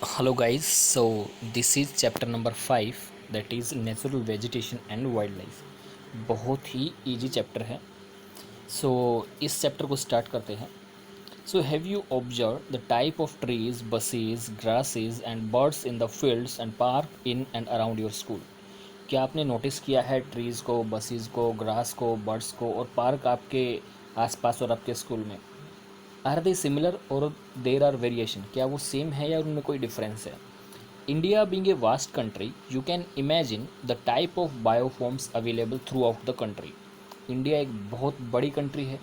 Hello guys, so this is chapter number 5 that is natural vegetation and wildlife. बहुत ही easy chapter है. सो इस chapter को start करते हैं. सो have you observe the type of trees, buses, grasses and birds in the fields and park in and around your school. क्या आपने notice किया है ट्रीज़ को, बसेस को, ग्रास को, बर्ड्स को और पार्क आपके आसपास और आपके स्कूल में? आर दे सिमिलर और देर आर वेरिएशन? क्या वो सेम है या उनमें कोई डिफरेंस है? India being a vast country, you can imagine the type of bioforms available throughout the country. India एक बहुत बड़ी कंट्री है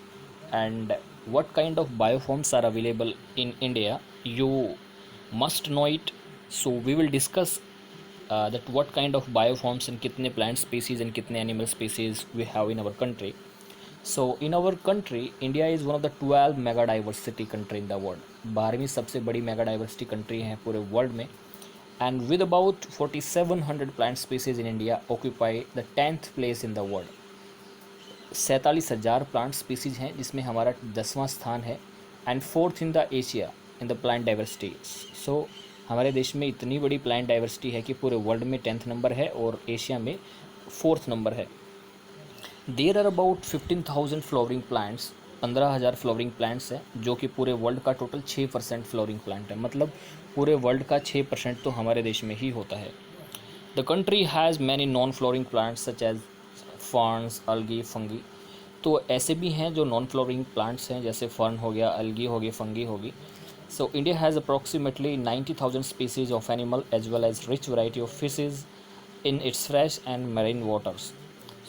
and what kind of bioforms are available in India, you must know it. So we will discuss that what kind of bioforms and कितने plant species and कितने animal species we have in our country. So in our country, India is one of the 12 mega diversity country in the world. 12वीं सबसे बड़ी mega diversity country है पूरे world में. And with about 4700 plant species in India occupy the 10th place in the world. 47,000 plant species हैं जिसमें हमारा 10वां स्थान है and fourth in the Asia in the plant diversity. So हमारे देश में इतनी बड़ी प्लांट डाइवर्सिटी है कि पूरे वर्ल्ड में 10th नंबर है और एशिया में 4th नंबर है. There are about 15,000 flowering plants. 15,000 flowering plants हैं जो कि पूरे वर्ल्ड का टोटल 6% फ्लावरिंग प्लांट है. मतलब पूरे वर्ल्ड का 6% तो हमारे देश में ही होता है. The country has many non flowering plants such as ferns, algae, fungi. तो ऐसे भी हैं जो नॉन फ्लावरिंग प्लांट्स हैं जैसे फर्न हो गया, अलगी हो गई, फंगी होगी. So India has approximately 90,000 species of animal as well as rich variety of fishes in its fresh and marine waters.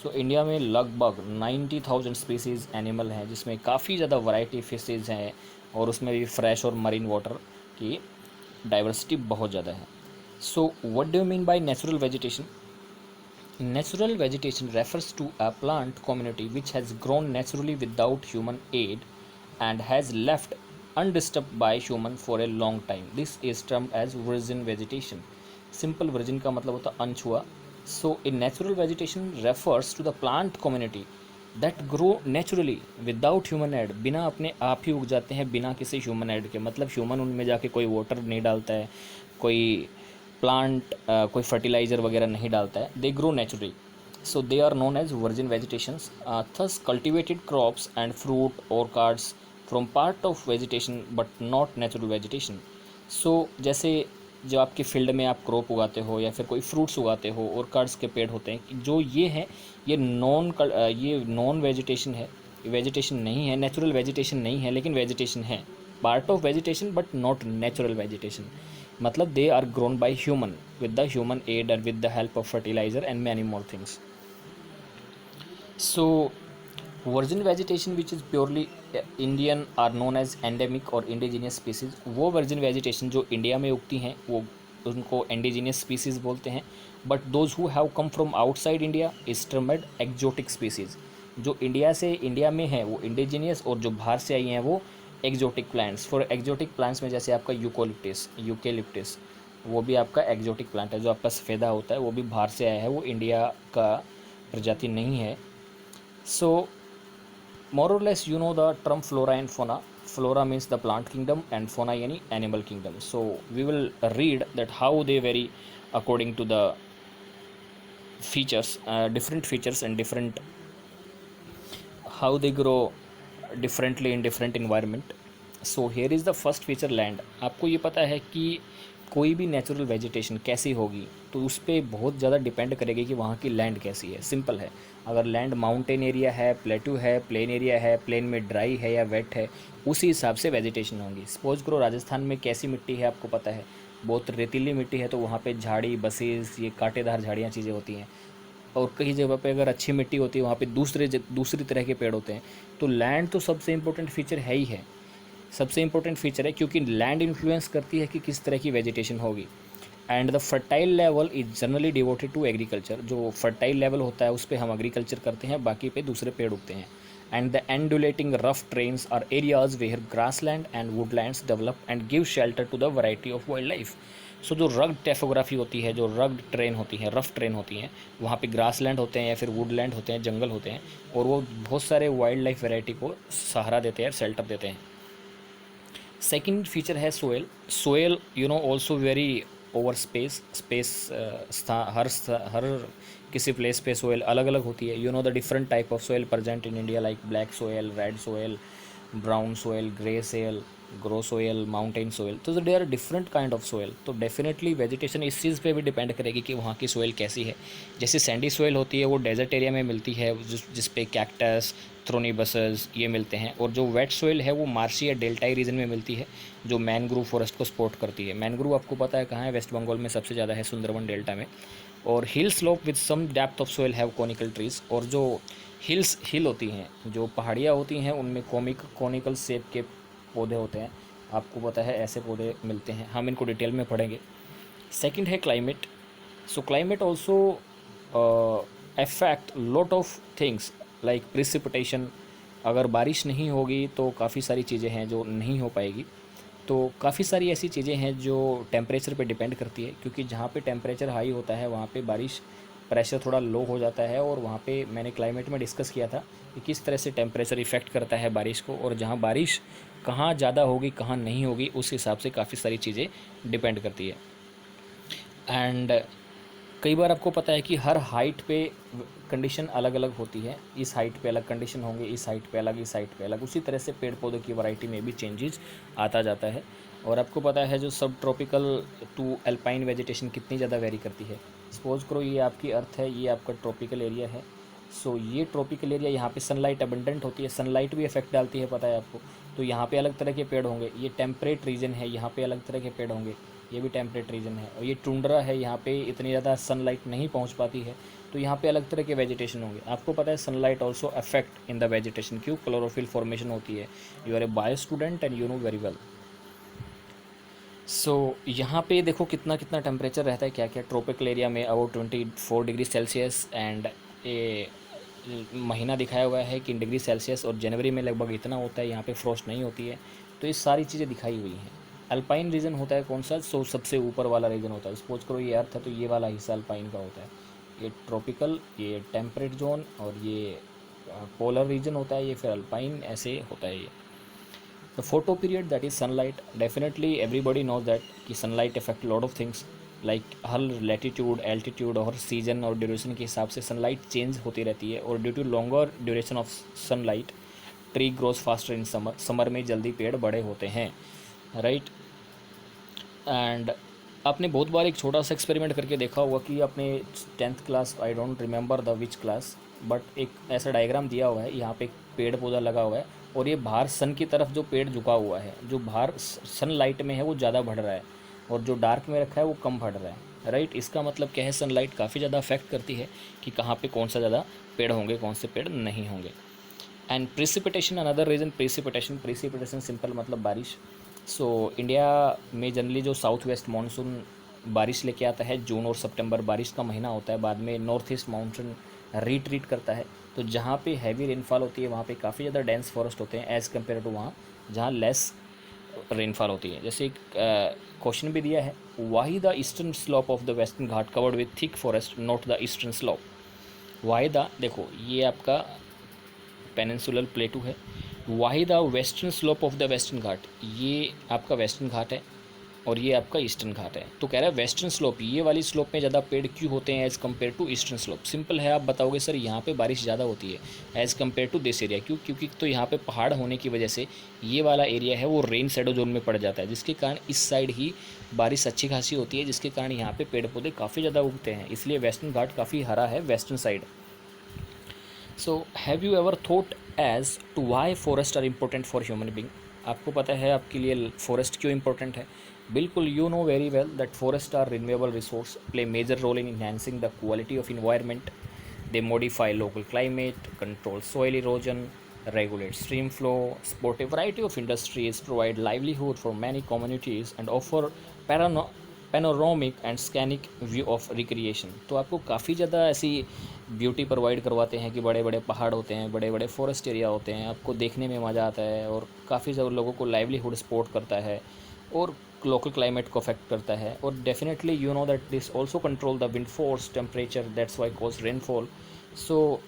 So India में लगभग 90,000 स्पीसीज एनिमल हैं जिसमें काफ़ी ज़्यादा वैरायटी फिशेज हैं और उसमें भी फ्रेश और मरीन वाटर की डाइवर्सिटी बहुत ज़्यादा है. So what do you mean by natural vegetation? Natural vegetation refers to a plant community which has grown naturally without human aid and has left undisturbed by human for a long time. This is termed as virgin vegetation. Simple virgin का मतलब होता है अनछुआ. So a natural vegetation refers to the plant community that grow naturally without human aid. बिना अपने आप ही उग जाते हैं बिना किसी ह्यूमन एड के. मतलब ह्यूमन उनमें जाके कोई वाटर नहीं डालता है, कोई प्लांट कोई फर्टिलाइज़र वगैरह नहीं डालता है. They grow naturally. So they are known as virgin vegetations. Thus cultivated crops and fruit orchards from part of vegetation but not natural vegetation. So जैसे जो आपके फील्ड में आप क्रॉप उगाते हो या फिर कोई फ्रूट्स उगाते हो और कार्ड्स के पेड़ होते हैं, जो ये हैं ये नॉन वेजिटेशन है. वेजिटेशन नहीं है, नेचुरल वेजिटेशन नहीं है, लेकिन वेजिटेशन है. Part of vegetation but not natural vegetation. मतलब they are grown by human with the human aid और with the help of fertilizer and many more things. So virgin vegetation which is purely Indian are known as endemic और indigenous species. वो virgin vegetation जो India में उगती हैं वो उनको indigenous species बोलते हैं. But those who have come from outside India is termed exotic species. जो इंडिया में है वो इंडिजीनियस और जो बाहर से आई हैं वो exotic plants. For exotic plants में जैसे आपका यूकेलिप्टिस वो भी आपका एक्जोटिक प्लांट है. जो आपका सफ़ेदा होता है वो भी बाहर से आया है, वो इंडिया का प्रजाति नहीं है. सो more or less you know the term flora and fauna. Flora means the plant kingdom and fauna yani animal kingdom. So we will read that how they vary according to the features, different features and different how they grow differently in different environment. So here is the first feature, land. आपको ये पता है कि कोई भी natural vegetation कैसी होगी तो उस पर बहुत ज़्यादा डिपेंड करेगी कि वहाँ की लैंड कैसी है. सिंपल है, अगर लैंड माउंटेन एरिया है, प्लेटू है, प्लेन एरिया है, प्लेन में ड्राई है या वेट है, उसी हिसाब से वेजिटेशन होंगी. सपोज करो राजस्थान में कैसी मिट्टी है आपको पता है, बहुत रेतीली मिट्टी है तो वहाँ पे झाड़ी, बसेस, ये कांटेदार झाड़ियाँ चीज़ें होती हैं. और कई जगह पे अगर अच्छी मिट्टी होती है वहाँ पे दूसरी तरह के पेड़ होते हैं. तो लैंड तो सबसे इम्पोर्टेंट फीचर है ही है, सबसे इम्पोर्टेंट फीचर है क्योंकि लैंड इन्फ्लुएंस करती है कि किस तरह की वेजिटेशन होगी. And the fertile level is generally devoted to agriculture. जो फर्टाइल लेवल होता है उस पर हम एग्रीकल्चर करते हैं, बाकी पे दूसरे पेड़ उगते हैं. And the undulating rough terrains are areas where grassland and woodlands develop and give shelter to the variety of wild life. So जो रग्ड टेफोग्राफी होती है, जो रग्ड ट्रेन होती है, रफ ट्रेन होती हैं, वहाँ पे ग्रासलैंड होते हैं या फिर वुडलैंड होते हैं, जंगल होते हैं, और वो बहुत सारे वाइल्ड लाइफ वैरायटी को सहारा देते हैं, शेल्टर देते हैं. सेकंड फीचर है soil. Soil you know also vary over space space हर किसी प्लेस पे सोयल अलग अलग होती है। You know the different type of soil present in India like black soil, red soil, brown soil, grey soil, grow soil, mountain soil. तो they are different kind of soil. तो definitely vegetation इस चीज़ पे भी depend करेगी कि वहाँ की सोयल कैसी है। जैसे सैंडी सोयल होती है वो डेजर्ट एरिया में मिलती है, जिस पे कैक्टस, थ्रोनीबसस ये मिलते हैं। और जो वेट सोयल है वो मार्शी या डेल्टाई रीजन में मिलती है, जो मैनग्रूव फॉरेस्ट को सपोर्ट करती है। मैनग्रूव आपको पता है कहाँ है, वेस्ट बंगाल में सबसे ज़्यादा है, सुंदरबन डेल्टा में। और hill slope with some depth of soil have conical trees. और जो हिल होती हैं, जो पहाड़ियाँ होती हैं, उनमें कॉनिकल शेप के पौधे होते हैं। आपको पता है ऐसे पौधे मिलते हैं, हम इनको डिटेल में पढ़ेंगे। सेकंड है climate. So climate also affect lot of things like precipitation. अगर बारिश नहीं होगी तो काफ़ी सारी चीज़ें हैं जो नहीं हो पाएगी। तो काफ़ी सारी ऐसी चीज़ें हैं जो टेम्परेचर पे डिपेंड करती है, क्योंकि जहाँ पे टेम्परेचर हाई होता है वहाँ पे बारिश प्रेशर थोड़ा लो हो जाता है। और वहाँ पे मैंने क्लाइमेट में डिस्कस किया था कि किस तरह से टेम्परेचर इफ़ेक्ट करता है बारिश को, और जहाँ बारिश कहाँ ज़्यादा होगी कहाँ नहीं होगी उस हिसाब से काफ़ी सारी चीज़ें डिपेंड करती है। एंड कई बार आपको पता है कि हर हाइट पे कंडीशन अलग अलग होती है। इस हाइट पे अलग कंडीशन होंगे, इस हाइट पे अलग, इस हाइट पे अलग। उसी तरह से पेड़ पौधों की वैरायटी में भी चेंजेस आता जाता है। और आपको पता है जो सब ट्रॉपिकल टू अल्पाइन वेजिटेशन कितनी ज़्यादा वेरी करती है। सपोज करो ये आपकी अर्थ है, ये आपका ट्रॉपिकल एरिया है। सो ये ट्रॉपिकल एरिया, यहाँ पे सनलाइट अबंडेंट होती है, सनलाइट भी इफेक्ट डालती है, पता है आपको। तो यहाँ पे अलग तरह के पेड़ होंगे। ये टेम्परेट रीजन है, यहाँ पे अलग तरह के पेड़ होंगे, ये भी टेम्परेट रीजन है। और ये टुंड्रा है, यहाँ पे इतनी ज़्यादा सनलाइट नहीं पहुँच पाती है, तो यहाँ पे अलग तरह के वेजिटेशन होंगे। आपको पता है sunlight also affect in the vegetation. क्यों? क्लोरोफिल फॉर्मेशन होती है। You are a bio student and you know very well. So यहाँ पे देखो कितना कितना टेम्परेचर रहता है, क्या क्या ट्रॉपिकल एरिया में अबाउट 24 डिग्री सेल्सियस। एंड ये महीना दिखाया हुआ है कि डिग्री सेल्सियस, और जनवरी में लगभग इतना होता है। यहाँ पे फ्रॉस्ट नहीं होती है। तो ये सारी चीज़ें दिखाई हुई हैं। अल्पाइन रीजन होता है कौन सा? सो सबसे ऊपर वाला रीजन होता है। सपोज करो ये अर्थ है तो ये वाला हिस्सा अल्पाइन का होता है। ये ट्रॉपिकल, ये टेम्परेट जोन, और ये पोलर रीजन होता है, ये फिर अल्पाइन, ऐसे होता है ये। The photo period that is sunlight. Definitely everybody knows that कि sunlight effect lot of things like हर लैटिट्यूड, एल्टीट्यूड और सीजन और ड्यूरेशन के हिसाब से सनलाइट चेंज होती रहती है। और due to longer duration of sunlight tree grows faster in summer. Summer में जल्दी पेड़ बड़े होते हैं, राइट। एंड आपने बहुत बार एक छोटा सा एक्सपेरिमेंट करके देखा होगा कि आपने 10th class, I don't remember the which class, but एक ऐसा डायग्राम दिया हुआ है। यहाँ पे एक पेड़ पौधा लगा हुआ है, और ये बाहर सन की तरफ जो पेड़ झुका हुआ है, जो बाहर सनलाइट में है वो ज़्यादा बढ़ रहा है, और जो डार्क में रखा है वो कम बढ़ रहा है, राइट। इसका मतलब क्या है? सनलाइट काफ़ी ज़्यादा अफेक्ट करती है कि कहाँ पे कौन सा ज़्यादा पेड़ होंगे, कौन से पेड़ नहीं होंगे। And precipitation, another reason precipitation simple मतलब बारिश। सो इंडिया में जनरली जो साउथ वेस्ट मानसून बारिश लेके आता है, जून और सितंबर बारिश का महीना होता है। बाद में नॉर्थ ईस्ट मानसून रिट्रीट करता है। तो जहाँ पे हैवी रेनफॉल होती है वहाँ पे काफ़ी ज़्यादा डेंस फॉरेस्ट होते हैं एज़ कम्पेयर टू वहाँ जहाँ लेस रेनफॉल होती है। जैसे एक क्वेश्चन भी दिया है, why the eastern slope of the western Ghat covered with thick forest not the eastern slope. Why the, देखो ये आपका पेनिनसुलर प्लेटू है। Why the western slope of the western Ghat, ये आपका वेस्टर्न घाट है और ये आपका ईस्टर्न घाट है। तो कह रहा है वेस्टर्न स्लोप, ये वाली स्लोप में ज़्यादा पेड़ क्यों होते हैं as compare to eastern slope. Simple है, आप बताओगे सर यहाँ पे बारिश ज़्यादा होती है as compare to this area. क्यों? क्योंकि तो यहाँ पे पहाड़ होने की वजह से ये वाला एरिया है वो रेन शेडो जोन में पड़ जाता है, जिसके कारण इस साइड ही बारिश अच्छी खासी होती है, जिसके कारण यहाँ पे पेड़ पौधे काफ़ी ज़्यादा उगते हैं। इसलिए वेस्टर्न घाट काफ़ी हरा है western side. So have you ever thought as to why forest are important for human being. आपको पता है आपके लिए फॉरेस्ट क्यों इंपॉर्टेंट है? बिल्कुल, you know very well that forest are renewable resource, play major role in enhancing the quality of environment. They modify local climate, control soil erosion, regulate stream flow, support a variety of industries, provide livelihood for many communities, and offer panoramic and scenic view of recreation. तो आपको काफ़ी ज़्यादा ऐसी beauty provide करवाते हैं कि बड़े बड़े पहाड़ होते हैं, बड़े बड़े फॉरेस्ट एरिया होते हैं, आपको देखने में मज़ा आता है, और काफ़ी ज़्यादा लोगों को लाइवलीहुड सपोर्ट करता है, और लोकल क्लाइमेट को अफेक्ट करता है। और definitely you know that this also control the wind force, temperature, that's why cause rainfall. So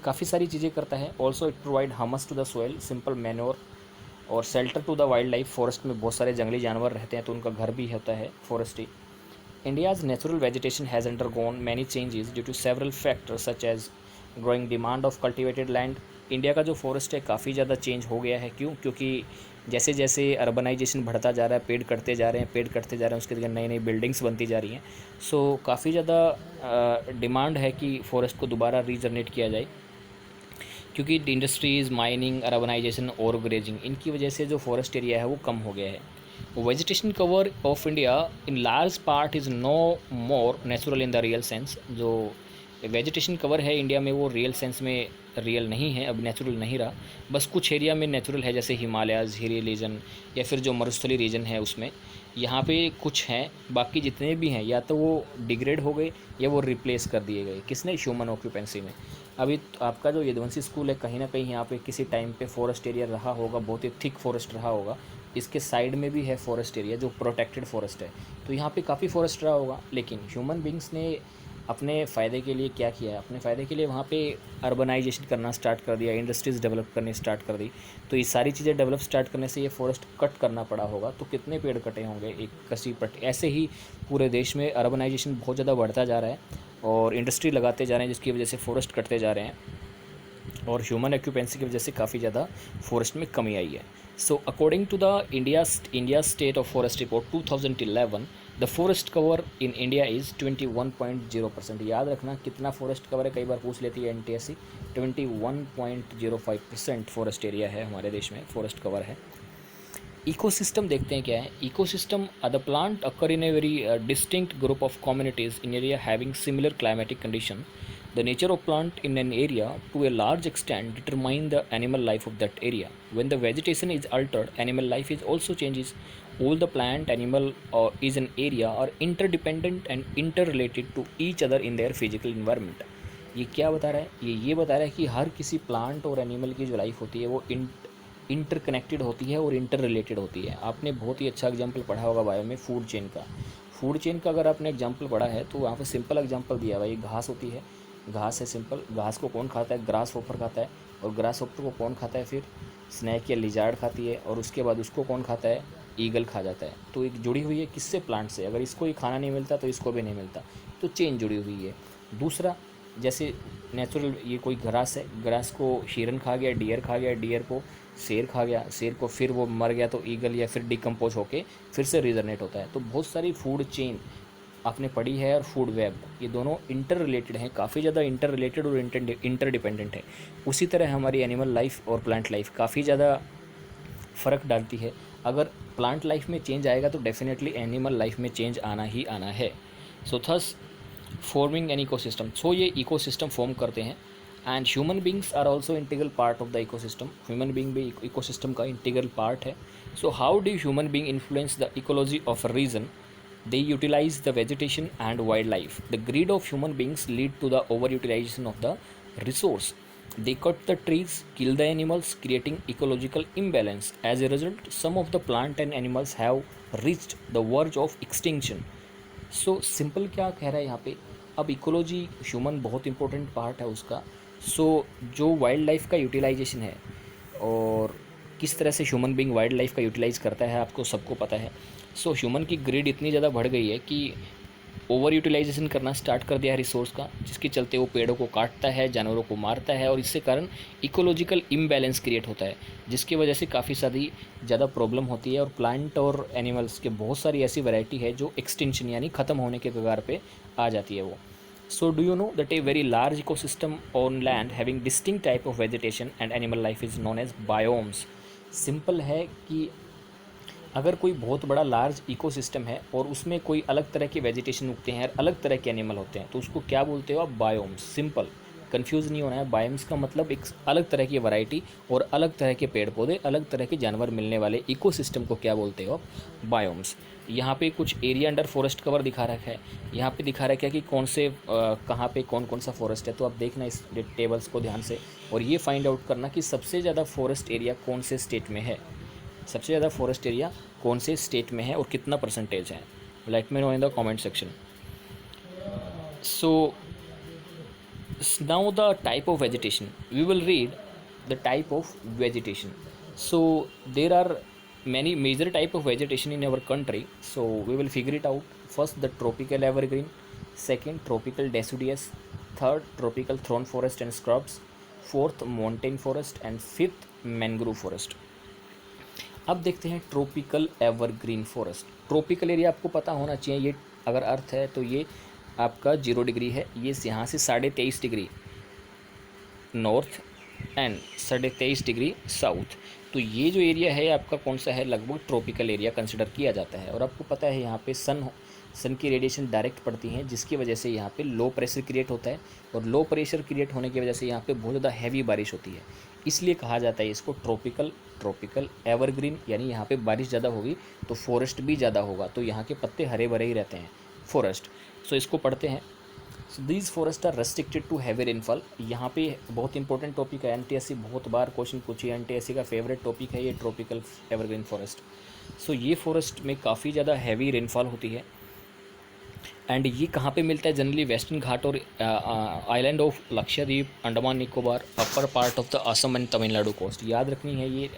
काफ़ी सारी चीज़ें करता है। Also it provide humus to the soil, simple manure. और shelter to the wild life, forest में बहुत सारे जंगली जानवर रहते हैं तो उनका घर भी होता है forestry. India's natural vegetation has undergone many changes due to several factors such as growing demand of cultivated land. India का जो फॉरेस्ट है काफ़ी ज़्यादा चेंज हो गया है। क्यों? क्योंकि जैसे जैसे अर्बनाइजेशन बढ़ता जा रहा है, पेड़ कटते जा रहे हैं, पेड़ कटते जा रहे हैं, उसके जगह नई नई बिल्डिंग्स बनती जा रही हैं। सो काफ़ी ज़्यादा डिमांड है कि फ़ॉरेस्ट को दोबारा रीजनरेट किया जाए, क्योंकि इंडस्ट्रीज़, माइनिंग, अर्बनाइजेशन और ग्रेजिंग, इनकी वजह से जो फॉरेस्ट एरिया है वो कम हो गया है। Vegetation cover of India in large part is no more natural in the real sense. जो वेजिटेशन कवर है इंडिया में वो रियल सेंस में रियल नहीं है, अब नेचुरल नहीं रहा। बस कुछ एरिया में नेचुरल है, जैसे हिमालयाज़, हिली रीजन या फिर जो मरुस्थली रीजन है उसमें यहाँ पे कुछ हैं। बाकी जितने भी हैं या तो वो डिग्रेड हो गए या वो रिप्लेस कर दिए गए। किसने? ह्यूमन ऑक्यूपेंसी में। अभी आपका जो यदुवंशी स्कूल है, कहीं ना कहीं यहाँ पे किसी टाइम पे फॉरेस्ट एरिया रहा होगा, बहुत ही थिक फॉरेस्ट रहा होगा। इसके साइड में भी है फॉरेस्ट एरिया जो प्रोटेक्टेड फॉरेस्ट है, तो यहाँ पे काफ़ी फॉरेस्ट रहा होगा। लेकिन ह्यूमन बींग्स ने अपने फ़ायदे के लिए क्या किया? अपने फ़ायदे के लिए वहाँ पे अर्बनाइजेशन करना स्टार्ट कर दिया, इंडस्ट्रीज़ डेवलप करनी स्टार्ट कर दी। तो ये सारी चीज़ें डेवलप स्टार्ट करने से ये फॉरेस्ट कट करना पड़ा होगा। तो कितने पेड़ कटे होंगे? एक कसी पट। ऐसे ही पूरे देश में अर्बनाइजेशन बहुत ज़्यादा बढ़ता जा रहा है और इंडस्ट्री लगाते जा रहे हैं, जिसकी वजह से फॉरेस्ट कटते जा रहे हैं और ह्यूमन ऑक्यूपेंसी की वजह से काफ़ी ज़्यादा फॉरेस्ट में कमी आई है। So according to the India state of forest report 2011, the forest cover in India is 21.0%। याद रखना कितना फॉरेस्ट कवर है, कई बार पूछ लेती है एनटीएससी। 21.05% फॉरेस्ट एरिया है हमारे देश में, फॉरेस्ट कवर है। इकोसिस्टम देखते हैं क्या है। Ecosystem the plant occur in a very distinct group of communities in area having similar climatic condition. The nature of plant in an area to a large extent determine the animal life of that area. When the vegetation is altered, animal life is also changes. All the plant, animal or is an area are interdependent and interrelated to each other in their physical environment. ये क्या बता रहा है? ये बता रहा है कि हर किसी प्लांट और एनिमल की जो लाइफ होती है वो इंटरकनेक्टेड होती है और इंटर रिलेटेड होती है। आपने बहुत ही अच्छा एग्जाम्पल पढ़ा होगा बायो में, फूड चेन का। फूड चेन का अगर आपने एग्जाम्पल पढ़ा है तो वहाँ पर सिंपल एग्जाम्पल दिया हुआ है। घास होती है, घास है सिंपल। घास को कौन खाता है? ग्रास होपर खाता है। और ग्रास होपर को कौन खाता है? फिर स्नैक या लिजार्ड खाती है। और उसके बाद उसको कौन खाता है? ईगल खा जाता है। तो एक जुड़ी हुई है किससे? प्लांट से। अगर इसको ही खाना नहीं मिलता तो इसको भी नहीं मिलता, तो चेन जुड़ी हुई है। दूसरा, जैसे नेचुरल ये कोई ग्रास है, ग्रास को हिरन खा गया, डियर खा गया, डियर को शेर खा गया, शेर को फिर वो मर गया तो ईगल या फिर डिकम्पोज होके फिर से रीजनरेट होता है। तो बहुत सारी फूड चेन आपने पढ़ी है। और फूड वेब, ये दोनों इंटर रिलेटेड हैं, काफ़ी ज़्यादा इंटर रिलेटेड और इंटरडिपेंडेंट है। उसी तरह हमारी एनिमल लाइफ और प्लांट लाइफ काफ़ी ज़्यादा फ़र्क डालती है। अगर प्लांट लाइफ में चेंज आएगा तो डेफिनेटली एनिमल लाइफ में चेंज आना ही आना है। So thus forming an ecosystem, so ये इकोसिस्टम फॉर्म करते हैं। And human beings are also integral part of the ecosystem. Human being भी इकोसिस्टम का इंटीग्रल पार्ट है। So how do human being influence the ecology of a region? They utilize the vegetation and wildlife. The greed of human beings lead to the overutilization of the resource. They cut the trees, kill the animals, creating ecological imbalance. As a result, some of the plant and animals have reached the verge of extinction. So simple क्या कह रहा है यहाँ पे? अब ecology human बहुत important part है उसका। सो जो वाइल्ड लाइफ का यूटिलाइजेशन है और किस तरह से ह्यूमन बीइंग वाइल्ड लाइफ का यूटिलाइज़ करता है आपको सबको पता है। सो ह्यूमन की ग्रिड इतनी ज़्यादा बढ़ गई है कि ओवर यूटिलाइजेशन करना स्टार्ट कर दिया है रिसोर्स का, जिसके चलते वो पेड़ों को काटता है, जानवरों को मारता है और इससे कारण इकोलॉजिकल इम्बैलेंस क्रिएट होता है, जिसकी वजह से काफ़ी सारी ज़्यादा प्रॉब्लम होती है। और प्लांट और एनिमल्स के बहुत सारी ऐसी वैरायटी है जो एक्सटिंक्शन यानी ख़त्म होने के कगार पे आ जाती है वो। So do you know that a very large ecosystem on land having distinct type of vegetation and animal life is known as biomes? Simple है कि अगर कोई बहुत बड़ा लार्ज इकोसिस्टम है और उसमें कोई अलग तरह के वेजिटेशन उगते हैं और अलग तरह के एनिमल होते हैं तो उसको क्या बोलते हो आप? बायोम्स। सिंपल, कंफ्यूज नहीं होना है। बायोम्स का मतलब एक अलग तरह की वैरायटी और अलग तरह के पेड़ पौधे, अलग तरह के जानवर मिलने वाले इकोसिस्टम को क्या बोलते हो आप? बायोम्स। यहाँ पे कुछ एरिया अंडर फॉरेस्ट कवर दिखा रखा है। यहाँ पे दिखा रखा है कि कौन से कहाँ पे कौन कौन सा फॉरेस्ट है। तो आप देखना इस टेबल्स को ध्यान से और ये फाइंड आउट करना कि सबसे ज़्यादा फॉरेस्ट एरिया कौन से स्टेट में है, सबसे ज़्यादा फॉरेस्ट एरिया कौन से स्टेट में है और कितना परसेंटेज है। Late me know in the comment section. So now the type of vegetation, we will read the type of vegetation. So there are many major type of vegetation in our country, so we will figure it out. First, the tropical evergreen. Second, tropical deciduous. Third, tropical thorn forest and scrubs. Fourth, mountain forest. And fifth, mangrove forest. अब देखते हैं tropical evergreen forest. Tropical area आपको पता होना चाहिए. ये अगर अर्थ है तो ये आपका 0 डिग्री है. ये यहाँ से 23.5 degree north and 23.5 degree south. तो ये जो एरिया है आपका कौन सा है, लगभग ट्रॉपिकल एरिया कंसिडर किया जाता है. और आपको पता है यहाँ पे सन की रेडिएशन डायरेक्ट पड़ती है, जिसकी वजह से यहाँ पे लो प्रेशर क्रिएट होता है. और लो प्रेशर क्रिएट होने की वजह से यहाँ पे बहुत ज़्यादा हैवी बारिश होती है. इसलिए कहा जाता है इसको ट्रॉपिकल एवरग्रीन. यानी यहाँ पे बारिश ज़्यादा होगी तो फॉरेस्ट भी ज़्यादा होगा, तो यहाँ के पत्ते हरे भरे ही रहते हैं, फॉरेस्ट. सो इसको पढ़ते हैं. So these forest are restricted to heavy rainfall. यहाँ पे बहुत इंपॉर्टेंट टॉपिक है. एनटीएससी बहुत बार क्वेश्चन पूछी है. एनटीएससी का फेवरेट टॉपिक है ये ट्रॉपिकल एवरग्रीन फॉरेस्ट. सो ये फॉरेस्ट में काफ़ी ज़्यादा हैवी रेनफॉल होती है. एंड ये कहाँ पे मिलता है, जनरली वेस्टर्न घाट और island of Lakshadweep, Andaman Nicobar, upper part of the Assam and Tamil Nadu coast. याद रखनी है ये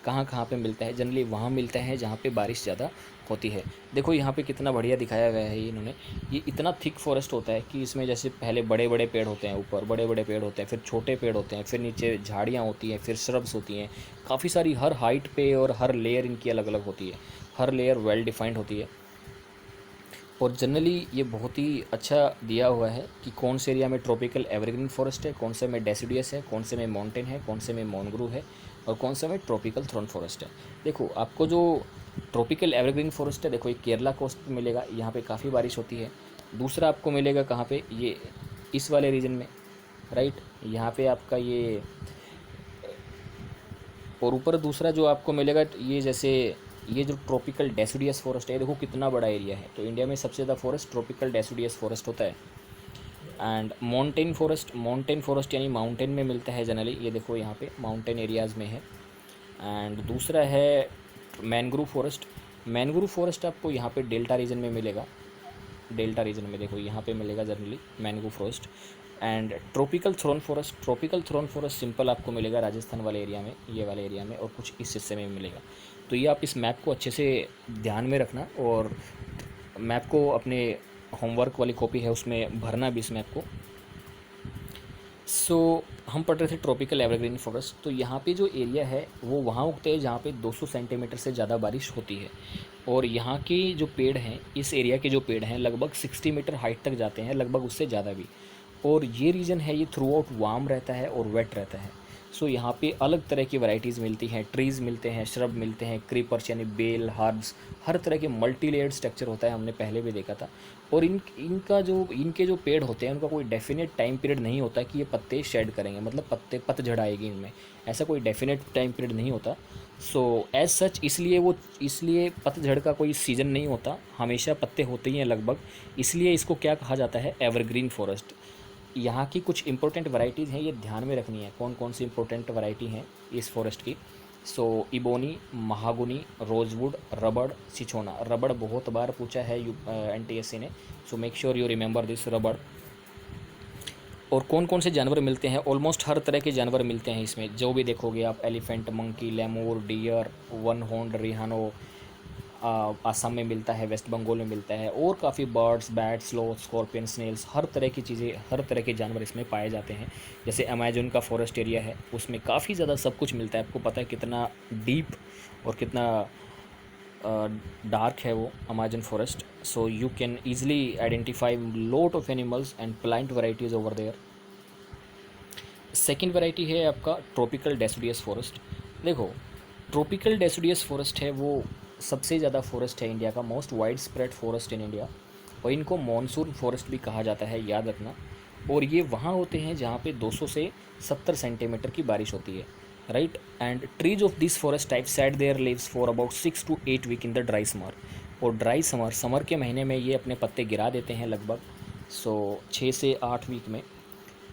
कहाँ पे मिलता है. जनरली वहाँ मिलता है जहाँ पे बारिश ज़्यादा होती है. देखो यहाँ पे कितना बढ़िया दिखाया गया है इन्होंने. ये इतना थिक फॉरेस्ट होता है कि इसमें जैसे पहले बड़े बड़े पेड़ होते हैं, ऊपर बड़े बड़े पेड़ होते हैं, फिर छोटे पेड़ होते हैं, फिर नीचे झाड़ियाँ होती हैं, फिर श्रब्स होती हैं काफ़ी सारी. हर हाइट पे और हर लेयर इनकी अलग अलग होती है. हर लेयर वेल डिफाइंड होती है. और जनरली ये बहुत ही अच्छा दिया हुआ है कि कौन से एरिया में ट्रॉपिकल एवरग्रीन फॉरेस्ट है, कौन से में डेसिडियस है, कौन से में माउंटेन है, कौन से में मैंग्रोव है, और कौन से में ट्रॉपिकल थॉर्न फॉरेस्ट है. देखो आपको जो ट्रॉपिकल एवरग्रीन फॉरेस्ट है, देखो ये केरला कोस्ट पे मिलेगा. यहाँ पे काफ़ी बारिश होती है. दूसरा आपको मिलेगा कहाँ पे, ये इस वाले रीजन में, राइट. यहाँ पे आपका ये, और ऊपर दूसरा जो आपको मिलेगा ये जैसे ये जो ट्रॉपिकल डेसिडियस फॉरेस्ट है, देखो कितना बड़ा एरिया है. तो इंडिया में सबसे ज़्यादा फॉरेस्ट ट्रॉपिकल डेसिडियस फॉरेस्ट होता है. एंड माउंटेन फॉरेस्ट यानी माउंटेन में मिलता है जनरली. ये देखो यहाँ पे माउंटेन एरियाज़ में है. एंड दूसरा है मैंग्रोव फॉरेस्ट आपको यहाँ पे डेल्टा रीजन में मिलेगा. डेल्टा रीजन में देखो यहाँ पे मिलेगा generally mangrove forest. And tropical thorn forest simple आपको मिलेगा राजस्थान वाले एरिया में, ये वाले एरिया में, और कुछ इस हिस्से में मिलेगा. तो ये आप इस मैप को अच्छे से ध्यान में रखना, और मैप को अपने होमवर्क वाली कॉपी है उसमें भरना भी इस मैप को. सो हम पढ़ रहे थे ट्रॉपिकल एवरग्रीन फॉरेस्ट. तो यहाँ पे जो एरिया है वो वहाँ उगते हैं जहाँ पे 200 सेंटीमीटर से ज़्यादा बारिश होती है. और यहाँ के जो पेड़ हैं, इस एरिया के जो पेड़ हैं, लगभग 60 मीटर हाइट तक जाते हैं, लगभग उससे ज़्यादा भी. और ये रीजन है ये थ्रू आउट वार्म रहता है और वेट रहता है. सो यहाँ पे अलग तरह की वैरायटीज़ मिलती हैं. ट्रीज़ मिलते हैं, श्रब मिलते हैं, क्रीपर्स यानी बेल, हर्ब्स, हर तरह के मल्टी लेयर्ड स्ट्रक्चर होता है, हमने पहले भी देखा था. और इनके जो पेड़ होते हैं उनका कोई डेफिनेट टाइम पीरियड नहीं होता कि ये पत्ते शेड करेंगे, मतलब पतझड़ आएगी इनमें, ऐसा कोई डेफिनेट टाइम पीरियड नहीं होता. सो एज सच इसलिए पतझड़ का कोई सीज़न नहीं होता, हमेशा पत्ते होते ही हैं लगभग. इसलिए इसको क्या कहा जाता है, एवरग्रीन फॉरेस्ट. यहाँ की कुछ इंपॉर्टेंट वैरायटीज़ हैं, ये ध्यान में रखनी है. कौन कौन सी इंपॉर्टेंट वैरायटी हैं इस फॉरेस्ट की. सो इबोनी, महागुनी, रोजवुड, रबड़, सिचोना. रबड़ बहुत बार पूछा है एनटीएससी ने, so make sure you remember this रबड़. और कौन कौन से जानवर मिलते हैं, ऑलमोस्ट हर तरह के जानवर मिलते हैं इसमें. जो भी देखोगे आप, elephant, monkey, lemur, deer, one horn rhino Assam में मिलता है, वेस्ट बंगाल में मिलता है, और काफ़ी birds, bats, sloth, scorpion, snails, हर तरह की चीज़ें, हर तरह के जानवर इसमें पाए जाते हैं. जैसे अमेजन का फॉरेस्ट एरिया है, उसमें काफ़ी ज़्यादा सब कुछ मिलता है. आपको पता है कितना डीप और कितना डार्क है वो Amazon forest. So you can easily identify lot of animals and plant varieties over there. Second variety है आपका ट्रॉपिकल डेसिडियस फॉरेस्ट. देखो ट्रॉपिकल डेसिडियस फॉरेस्ट है वो सबसे ज़्यादा फॉरेस्ट है इंडिया का, most wide spread forest in India. और इनको मॉनसून फॉरेस्ट भी कहा जाता है, याद रखना. और ये वहाँ होते हैं जहाँ पे 200 से 70 सेंटीमीटर की बारिश होती है, right. And trees of this forest type set their leaves for about 6 to 8 week in the dry summer. और ड्राई समर के महीने में ये अपने पत्ते गिरा देते हैं लगभग 6 से 8 वीक में.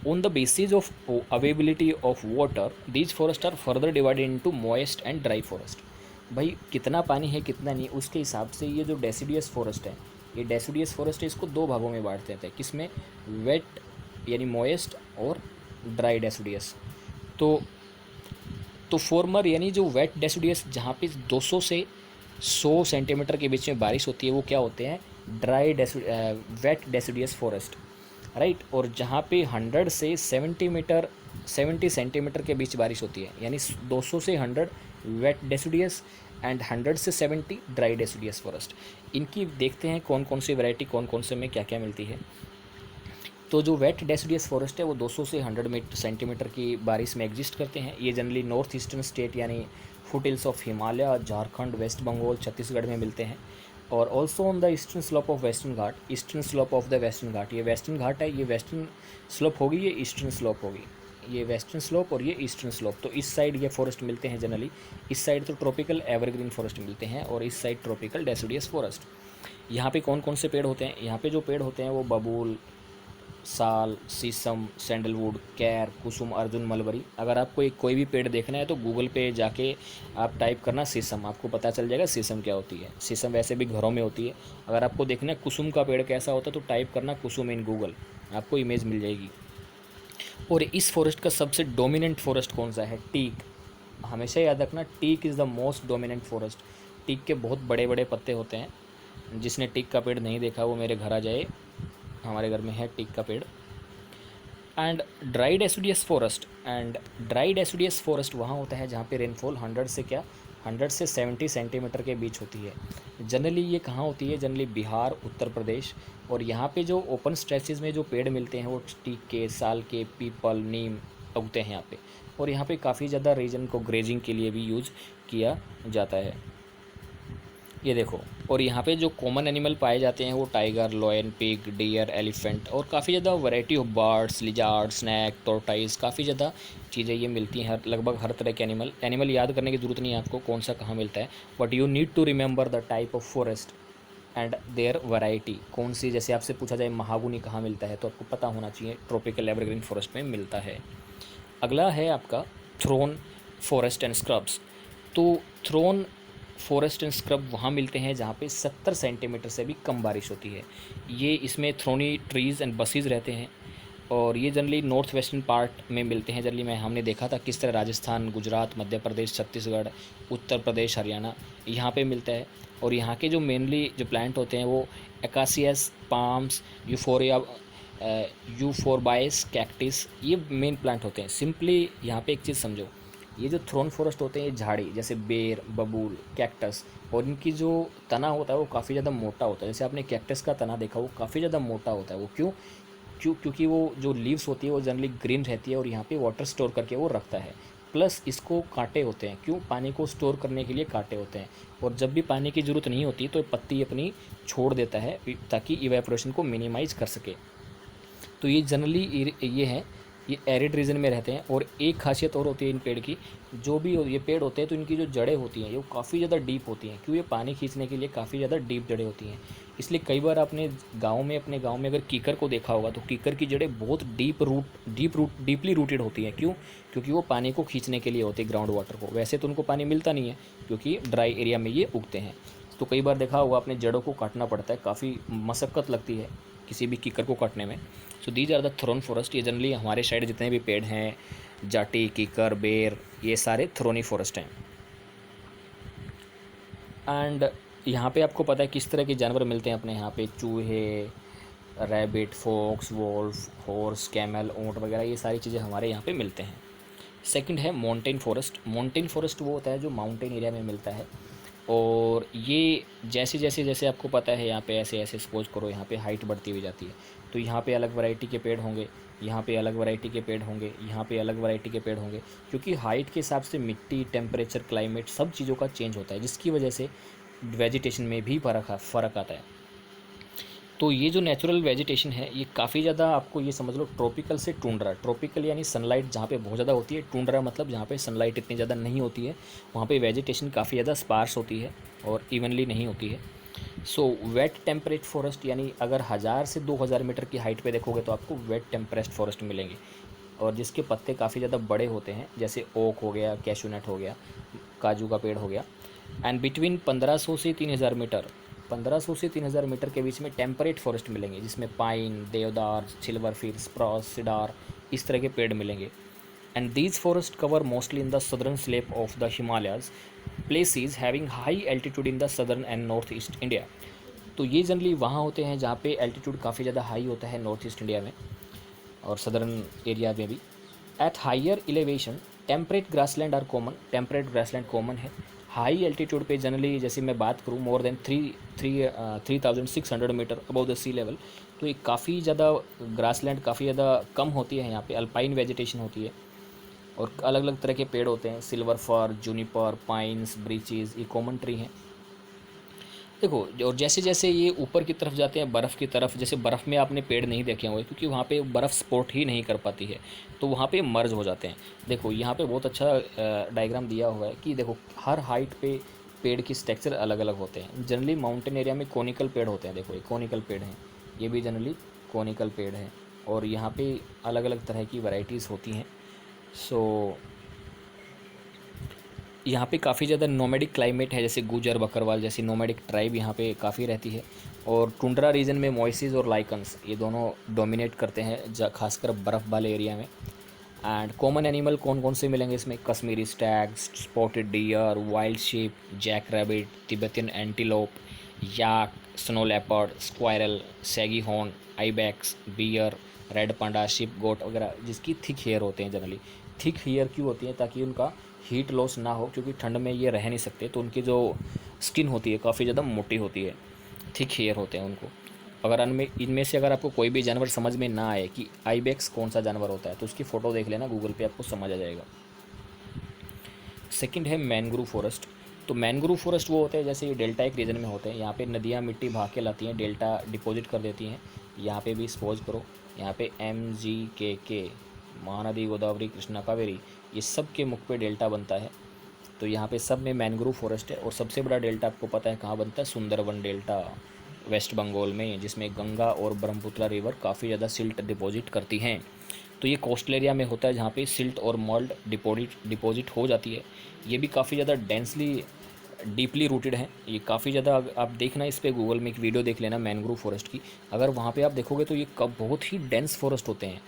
On the basis of availability of water, these forests are further divided into moist and dry forest. भाई कितना पानी है कितना नहीं, उसके हिसाब से ये जो डेसिडियस फॉरेस्ट है, ये डेसिडियस फॉरेस्ट है, इसको दो भागों में बांट देते हैं. किसमें, वेट यानी मोइस्ट और ड्राई डेसिडियस. तो तो फॉर्मर यानी जो वेट डेसिडुअस जहाँ पे 200 से 100 सेंटीमीटर के बीच में बारिश होती है वो क्या होते हैं, वेट डेसिडुअस फॉरेस्ट, राइट। और जहाँ पे 100 से 70 सेंटीमीटर के बीच बारिश होती है, यानी 200 से 100 वेट डेसिडुअस एंड 100 से 70 ड्राई डेसिडुअस फॉरेस्ट। इनकी देखते हैं कौन कौन सी वैरायटी कौन कौन से में क्या क्या मिलती है। तो जो वेट डेसिडुअस फॉरेस्ट है वो 200 से 100 सेंटीमीटर की बारिश में एग्जिस्ट करते हैं। ये जनरली नॉर्थ ईस्टर्न स्टेट यानी foot hills of Himalaya, Jharkhand, west Bengal, Chhattisgarh में मिलते हैं। और also on the eastern slope of western Ghat, eastern slope of the western Ghat, ये वेस्टर्न घाट है, ये वेस्टर्न स्लोप होगी, ये ईस्टर्न स्लोप होगी, ये वेस्टर्न स्लोप और ये ईस्टर्न स्लोप। तो इस साइड ये फॉरेस्ट मिलते हैं जनरली, इस साइड तो ट्रॉपिकल एवरग्रीन फॉरेस्ट मिलते हैं और इस साइड ट्रॉपिकल डेसिडुअस फॉरेस्ट। यहाँ पे कौन कौन से पेड़ होते हैं, यहाँ पे जो पेड़ होते हैं वो बबूल, साल, शीशम, सैंडलवुड, कैर, कुसुम, अर्जुन, मलबरी। अगर आपको एक कोई भी पेड़ देखना है तो गूगल पे जाके आप टाइप करना शीशम, आपको पता चल जाएगा शीशम क्या होती है। शीशम वैसे भी घरों में होती है। अगर आपको देखना है कुसुम का पेड़ कैसा होता है तो टाइप करना कुसुम इन गूगल, आपको इमेज मिल जाएगी। और इस फॉरेस्ट का सबसे डोमिनेंट फॉरेस्ट कौन सा है, टीक। हमेशा याद रखना teak is the most dominant forest. Teak के बहुत बड़े बड़े पत्ते होते हैं। जिसने टीक का पेड़ नहीं देखा वो मेरे घर आ जाए, हमारे घर में है टीक का पेड़। एंड ड्राई डेसिडुअस फॉरेस्ट वहाँ होता है जहाँ पे रेनफॉल 100 से 70 सेंटीमीटर के बीच होती है। जनरली ये कहाँ होती है, जनरली बिहार, उत्तर प्रदेश। और यहाँ पे जो ओपन स्ट्रेचेस में जो पेड़ मिलते हैं वो टीक के, साल के, पीपल, नीम उगते हैं यहाँ पे। और यहाँ पे काफ़ी ज़्यादा रीजन को ग्रेजिंग के लिए भी यूज़ किया जाता है, ये देखो। और यहाँ पे जो कॉमन एनिमल पाए जाते हैं वो tiger, lion, pig, deer, elephant और काफ़ी ज़्यादा variety of birds, lizard, snake, tortoise, काफ़ी ज़्यादा चीज़ें ये मिलती हैं। लगभग हर तरह के एनिमल याद करने की ज़रूरत नहीं है आपको कौन सा कहाँ मिलता है, but you need to remember the type of forest and their variety कौन सी। जैसे आपसे पूछा जाए महागुनी कहाँ मिलता है तो आपको पता होना चाहिए ट्रॉपिकल एवरग्रीन फॉरेस्ट में मिलता है। अगला है आपका थ्रोन फॉरेस्ट एंड स्क्रब्स। तो थ्रोन फॉरेस्ट एंड स्क्रब वहाँ मिलते हैं जहाँ पे 70 सेंटीमीटर से भी कम बारिश होती है। ये इसमें थ्रोनी ट्रीज़ एंड बसीज रहते हैं और ये जनरली नॉर्थ वेस्टर्न पार्ट में मिलते हैं। जनरली हमने देखा था किस तरह राजस्थान, गुजरात, मध्य प्रदेश, छत्तीसगढ़, उत्तर प्रदेश, हरियाणा यहाँ पे मिलता है। और यहाँ के जो मेनली जो प्लांट होते हैं वो एकासियस, पाम्स, यूफोरबाइस, कैक्टिस, ये मेन प्लांट होते हैं। सिंपली यहाँ पे एक चीज़ समझो, ये जो थ्रोन फॉरेस्ट होते हैं ये झाड़ी जैसे बेर, बबूल, कैक्टस, और इनकी जो तना होता है वो काफ़ी ज़्यादा मोटा होता है। जैसे आपने कैक्टस का तना देखा वो काफ़ी ज़्यादा मोटा होता है। वो क्योंकि वो जो लीव्स होती है वो जनरली ग्रीन रहती है और यहाँ पे वाटर स्टोर करके वो रखता है। प्लस इसको कांटे होते हैं, क्यों, पानी को स्टोर करने के लिए कांटे होते हैं। और जब भी पानी की ज़रूरत नहीं होती तो पत्ती अपनी छोड़ देता है ताकि इवेपोरेशन को मिनिमाइज कर सके। तो ये जनरली ये है, ये एरिड रीजन में रहते हैं। और एक खासियत और होती है इन पेड़ की, जो भी ये पेड़ होते हैं तो इनकी जो जड़ें होती हैं ये काफ़ी ज़्यादा डीप होती हैं। क्यों, ये पानी खींचने के लिए काफ़ी ज़्यादा डीप जड़ें होती हैं। इसलिए कई बार आपने अपने गांव में अगर कीकर को देखा होगा तो कीकर की जड़ें बहुत डीपली रूटेड होती हैं। क्यों, क्योंकि वो पानी को खींचने के लिए होती है, ग्राउंड वाटर को। वैसे तो उनको पानी मिलता नहीं है क्योंकि ड्राई एरिया में ये उगते हैं। तो कई बार देखा होगा अपने जड़ों को काटना पड़ता है, काफ़ी मशक्क़त लगती है किसी भी कीकर को काटने में। So these are the thorn forest. ये जनरली हमारे साइड जितने भी पेड़ हैं, जाटी, कीकर, बेर, ये सारे थ्रोनी फॉरेस्ट हैं। एंड यहाँ पे आपको पता है किस तरह के जानवर मिलते हैं अपने यहाँ पे, चूहे, rabbit, fox, wolf, horse, camel, ऊँट वगैरह, ये सारी चीज़ें हमारे यहाँ पे मिलते हैं। सेकंड है माउंटेन फॉरेस्ट। माउंटेन फॉरेस्ट वो होता है जो माउंटेन एरिया में मिलता है। और ये जैसे आपको पता है यहाँ पे ऐसे सपोज करो यहाँ पे हाइट बढ़ती हुई जाती है तो यहाँ पे अलग वैरायटी के पेड़ होंगे, यहाँ पे अलग वैरायटी के पेड़ होंगे, यहाँ पे अलग वैरायटी के पेड़ होंगे। क्योंकि हाइट के हिसाब से मिट्टी, टेम्परेचर, क्लाइमेट सब चीज़ों का चेंज होता है, जिसकी वजह से वेजिटेशन में भी फ़र्क आता है। तो ये जो नेचुरल वेजिटेशन है ये काफ़ी ज़्यादा, आपको ये समझ लो ट्रॉपिकल से टुंड्रा। ट्रॉपिकल यानी सनलाइट जहाँ पे बहुत ज़्यादा होती है, टुंड्रा मतलब जहाँ पे सनलाइट इतनी ज़्यादा नहीं होती है, वहाँ पे वेजिटेशन काफ़ी ज़्यादा स्पार्स होती है और इवनली नहीं होती है। सो वेट टेम्परेट फॉरेस्ट यानी अगर 1000 से 2000 मीटर की हाइट पे देखोगे तो आपको वेट टेम्परेट फॉरेस्ट मिलेंगे और जिसके पत्ते काफ़ी ज़्यादा बड़े होते हैं, जैसे ओक हो गया, कैशूनट हो गया, काजू का पेड़ हो गया। एंड बिटवीन 1500 से 3000 मीटर के बीच में टेम्परेट फॉरेस्ट मिलेंगे, जिसमें पाइन, देवदार, सिल्वर फिर, स्प्रॉस, सिडार, इस तरह के पेड़ मिलेंगे। and these forests cover mostly in the southern slope of the Himalayas, places having high altitude in the southern and northeast India. तो ये जनरली वहाँ होते हैं जहाँ पे एल्टीट्यूड काफ़ी ज़्यादा हाई होता है नॉर्थ ईस्ट इंडिया में और सदर्न एरिया में भी. At higher elevation temperate grassland are common. Temperate grassland common है. हाई एल्टीट्यूड पे जनरली जैसे मैं बात करूँ more than 3600 meter above the sea level, तो ये काफ़ी ज़्यादा ग्रासलैंड काफ़ी ज़्यादा कम होती है. यहाँ पे अल्पाइन वेजिटेशन होती है और अलग अलग तरह के पेड़ होते हैं. Silver fir, Juniper, pines, breaches, ये कॉमन ट्री हैं. देखो, और जैसे जैसे ये ऊपर की तरफ जाते हैं बर्फ़ की तरफ, जैसे बर्फ़ में आपने पेड़ नहीं देखे होंगे क्योंकि वहाँ पे बर्फ़ सपोर्ट ही नहीं कर पाती है, तो वहाँ पे मर्ज हो जाते हैं. देखो यहाँ पे बहुत अच्छा डायग्राम दिया हुआ है कि देखो हर हाइट पे पेड़ की स्ट्रक्चर अलग अलग होते हैं. जनरली माउंटेन एरिया में कोनिकल पेड़ होते हैं. देखो ये कोनिकल पेड़ हैं, ये भी जनरली कोनिकल पेड़ हैं और यहाँ पे अलग अलग तरह की वैरायटीज़ होती हैं. सो यहाँ पे काफ़ी ज़्यादा नोमैडिक क्लाइमेट है, जैसे गुजर बकरवाल जैसी नोमैडिक ट्राइब यहाँ पे काफ़ी रहती है. और टुंड्रा रीजन में मॉइसीज और लाइकन्स ये दोनों डोमिनेट करते हैं खासकर बर्फ़ वाले एरिया में. एंड कॉमन एनिमल कौन कौन से मिलेंगे इसमें? Kashmiri stag, spotted deer, wild sheep, jack rabbit, Tibetan antelope, yak, snow leopard, squirrel, shaggy horn, ibex, bear, red panda, sheep goat वगैरह, जिसकी थिक हेयर होते हैं. जनरली थिक हेयर क्यों होती है? ताकि उनका हीट लॉस ना हो, क्योंकि ठंड में ये रह नहीं सकते, तो उनकी जो स्किन होती है काफ़ी ज़्यादा मोटी होती है. थिक हेयर होते हैं उनको. अगर इनमें से अगर आपको कोई भी जानवर समझ में ना आए कि आइबेक्स कौन सा जानवर होता है, तो उसकी फ़ोटो देख लेना गूगल पे, आपको समझ आ जाएगा. सेकंड है मैनग्रोव फॉरेस्ट. तो मैनग्रोव फॉरेस्ट वो होते हैं जैसे ये डेल्टा एक रीजन में होते हैं. यहाँ पे नदियाँ मिट्टी भाग के लाती हैं, डेल्टा डिपॉजिट कर देती हैं. यहाँ पे भी सपोज करो यहाँ पे MGKK, महानदी, गोदावरी, कृष्णा, कावेरी, ये सब के मुख पे डेल्टा बनता है. तो यहाँ पे सब में मैनग्रोव फॉरेस्ट है. और सबसे बड़ा डेल्टा आपको पता है कहाँ बनता है? सुंदरबन डेल्टा, वेस्ट बंगाल में, जिसमें गंगा और ब्रह्मपुत्र रिवर काफ़ी ज़्यादा सिल्ट डिपॉजिट करती हैं. तो ये कोस्टल एरिया में होता है जहाँ पे सिल्ट और मॉल्ट डिपॉजिट हो जाती है. ये भी काफ़ी ज़्यादा डेंसली डीपली रूटेड है. ये काफ़ी ज़्यादा, आप देखना इस पर गूगल में एक वीडियो देख लेना मैनग्रोव फॉरेस्ट की. अगर वहाँ पे आप देखोगे तो ये बहुत ही डेंस फॉरेस्ट होते हैं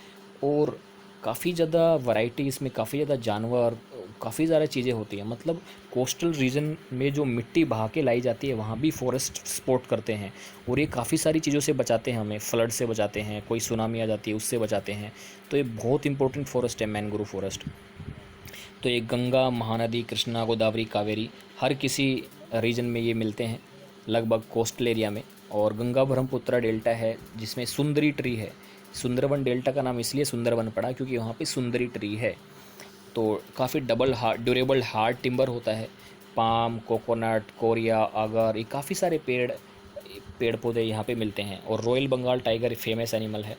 और काफ़ी ज़्यादा वैरायटी इसमें, काफ़ी ज़्यादा जानवर, काफ़ी ज़्यादा चीज़ें होती हैं. मतलब कोस्टल रीजन में जो मिट्टी बहा के लाई जाती है वहाँ भी फॉरेस्ट सपोर्ट करते हैं और ये काफ़ी सारी चीज़ों से बचाते हैं. हमें फ्लड से बचाते हैं, कोई सुनामी आ जाती है उससे बचाते हैं. तो ये बहुत इंपॉर्टेंट फॉरेस्ट है मैनग्रोव फॉरेस्ट. तो ये गंगा, महानदी, कृष्णा, गोदावरी, कावेरी, हर किसी रीजन में ये मिलते हैं लगभग कोस्टल एरिया में. और गंगा ब्रह्मपुत्र डेल्टा है जिसमें सुंदरी ट्री है. सुंदरबन डेल्टा का नाम इसलिए सुंदरबन पड़ा क्योंकि वहाँ पे सुंदरी ट्री है. तो काफ़ी ड्यूरेबल हार्ड टिम्बर होता है. पाम, कोकोनट, कोरिया, आगर, ये काफ़ी सारे पेड़ पौधे यहाँ पे मिलते हैं. और royal Bengal tiger famous animal है.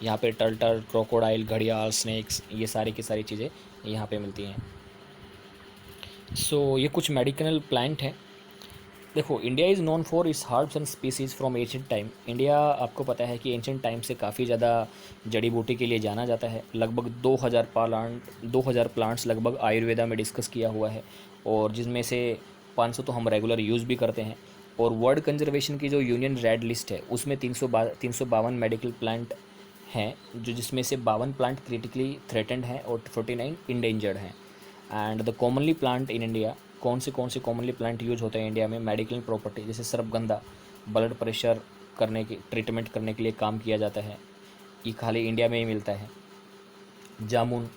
यहाँ पे टर्टल, क्रोकोडाइल, घड़ियाल, स्नेक्स, ये सारी की सारी चीज़ें यहाँ पे मिलती हैं. सो ये कुछ मेडिसिनल प्लांट हैं. देखो, India is known for its herbs and species from ancient time. India आपको पता है कि एंशिएंट टाइम से काफ़ी ज़्यादा जड़ी बूटी के लिए जाना जाता है. लगभग 2000 प्लांट्स लगभग आयुर्वेदा में डिस्कस किया हुआ है और जिसमें से 500 तो हम रेगुलर यूज़ भी करते हैं. और वर्ल्ड कंजर्वेशन की जो यूनियन रेड लिस्ट है उसमें 352 मेडिकल प्लांट हैं, जो जिसमें से 52 प्लांट क्रिटिकली थ्रेटेंड हैं और 49 इंडेंजर्ड हैं. And the commonly plant in India, कौन से कॉमनली प्लांट यूज होते हैं इंडिया में? मेडिकल प्रॉपर्टी, जैसे सर्पगंधा ब्लड प्रेशर ट्रीटमेंट करने के लिए काम किया जाता है. ये खाली इंडिया में ही मिलता है. जामुन,